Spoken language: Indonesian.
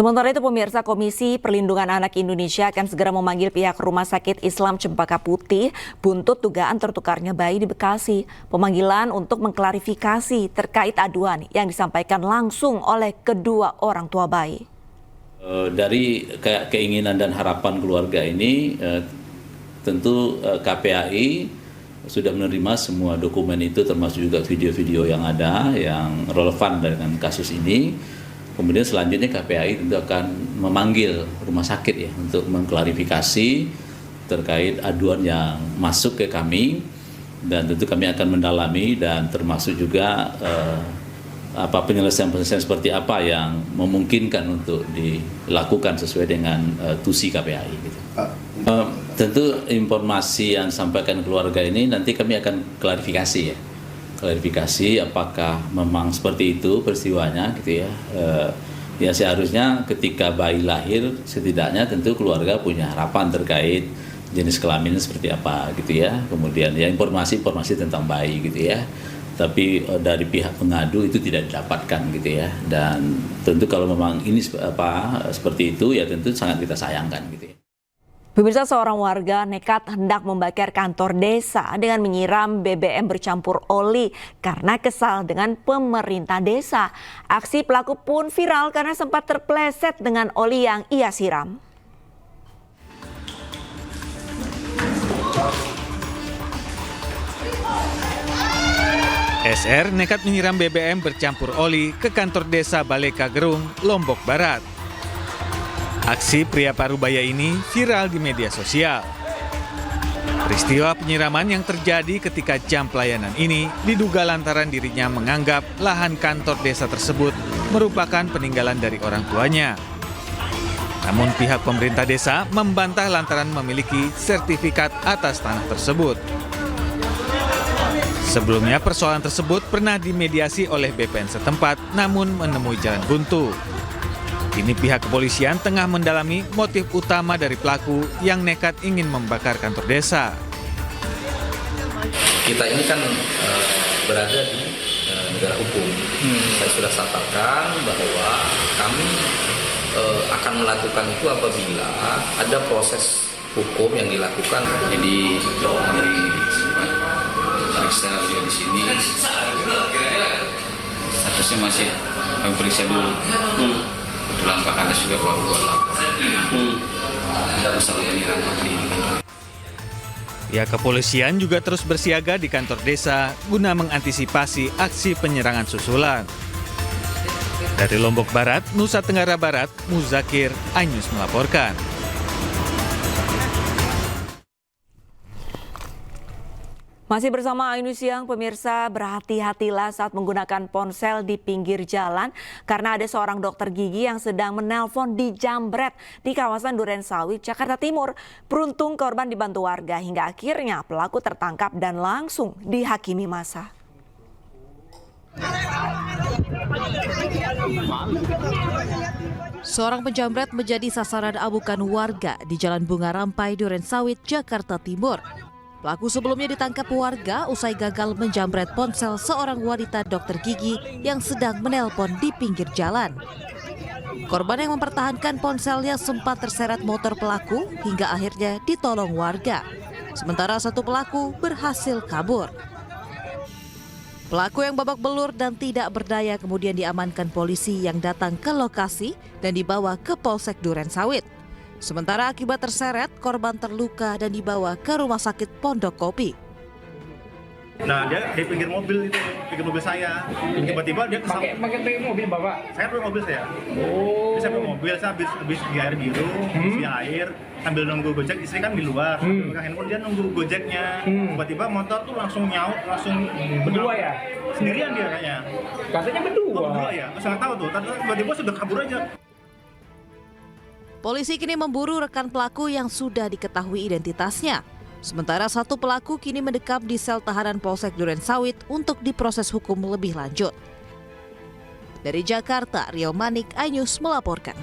Sementara itu pemirsa, Komisi Perlindungan Anak Indonesia akan segera memanggil pihak Rumah Sakit Islam Cempaka Putih buntut dugaan tertukarnya bayi di Bekasi. Pemanggilan untuk mengklarifikasi terkait aduan yang disampaikan langsung oleh kedua orang tua bayi. Dari keinginan dan harapan keluarga ini, tentu KPAI sudah menerima semua dokumen itu, termasuk juga video-video yang ada yang relevan dengan kasus ini. Kemudian selanjutnya KPAI tentu akan memanggil rumah sakit ya untuk mengklarifikasi terkait aduan yang masuk ke kami, dan tentu kami akan mendalami dan termasuk juga penyelesaian seperti apa yang memungkinkan untuk dilakukan sesuai dengan tusi KPAI gitu. Tentu informasi yang disampaikan keluarga ini nanti kami akan klarifikasi ya. Klarifikasi apakah memang seperti itu peristiwanya gitu ya. Ya seharusnya ketika bayi lahir setidaknya tentu keluarga punya harapan terkait jenis kelamin seperti apa gitu ya. Kemudian ya informasi tentang bayi gitu ya. Tapi dari pihak pengadu itu tidak didapatkan gitu ya. Dan tentu kalau memang ini seperti itu ya tentu sangat kita sayangkan gitu ya. Pemirsa, seorang warga nekat hendak membakar kantor desa dengan menyiram BBM bercampur oli karena kesal dengan pemerintah desa. Aksi pelaku pun viral karena sempat terpleset dengan oli yang ia siram. SR nekat menyiram BBM bercampur oli ke kantor desa Baleka Gerung, Lombok Barat. Aksi pria parubaya ini viral di media sosial. Peristiwa penyiraman yang terjadi ketika jam pelayanan ini diduga lantaran dirinya menganggap lahan kantor desa tersebut merupakan peninggalan dari orang tuanya. Namun pihak pemerintah desa membantah lantaran memiliki sertifikat atas tanah tersebut. Sebelumnya persoalan tersebut pernah dimediasi oleh BPN setempat namun menemui jalan buntu. Kini pihak kepolisian tengah mendalami motif utama dari pelaku yang nekat ingin membakar kantor desa. Kita ini kan berada di negara hukum. Saya sudah sampaikan bahwa kami akan melakukan itu apabila ada proses hukum yang dilakukan. Jadi dari periksa di sini statusnya masih kami periksa dulu. Kebetulan Pak Kades juga baru buat lapor. Masalah penyiraman ini. Pihak kepolisian juga terus bersiaga di kantor desa guna mengantisipasi aksi penyerangan susulan. Dari Lombok Barat, Nusa Tenggara Barat, Muzakir, iNews melaporkan. Masih bersama iNews Siang, pemirsa, berhati-hatilah saat menggunakan ponsel di pinggir jalan karena ada seorang dokter gigi yang sedang menelpon di jambret di kawasan Durensawit, Jakarta Timur. Beruntung korban dibantu warga hingga akhirnya pelaku tertangkap dan langsung dihakimi massa. Seorang penjambret menjadi sasaran amukan warga di Jalan Bunga Rampai, Durensawit, Jakarta Timur. Pelaku sebelumnya ditangkap warga usai gagal menjambret ponsel seorang wanita dokter gigi yang sedang menelpon di pinggir jalan. Korban yang mempertahankan ponselnya sempat terseret motor pelaku hingga akhirnya ditolong warga. Sementara satu pelaku berhasil kabur. Pelaku yang babak belur dan tidak berdaya kemudian diamankan polisi yang datang ke lokasi dan dibawa ke Polsek Durensawit. Sementara akibat terseret, korban terluka dan dibawa ke Rumah Sakit Pondok Kopi. Nah, dia di pinggir mobil itu, pinggir mobil saya. Tiba-tiba dia pakai mobil Bapak? Saya pakai mobil saya. Oh. Saya pakai mobil, saya habis di air biru, isi air, sambil nunggu Gojek, istri kan di luar. Pegang handphone, dia nunggu Gojeknya. Tiba-tiba motor tuh langsung nyaut, langsung berdua ya? Sendirian dia kayaknya. Katanya berdua. Oh, berdua ya? Saya nggak tahu tuh, tiba-tiba sudah kabur aja. Polisi kini memburu rekan pelaku yang sudah diketahui identitasnya. Sementara satu pelaku kini mendekam di sel tahanan Polsek Durensawit untuk diproses hukum lebih lanjut. Dari Jakarta, Rio Manik, iNews melaporkan.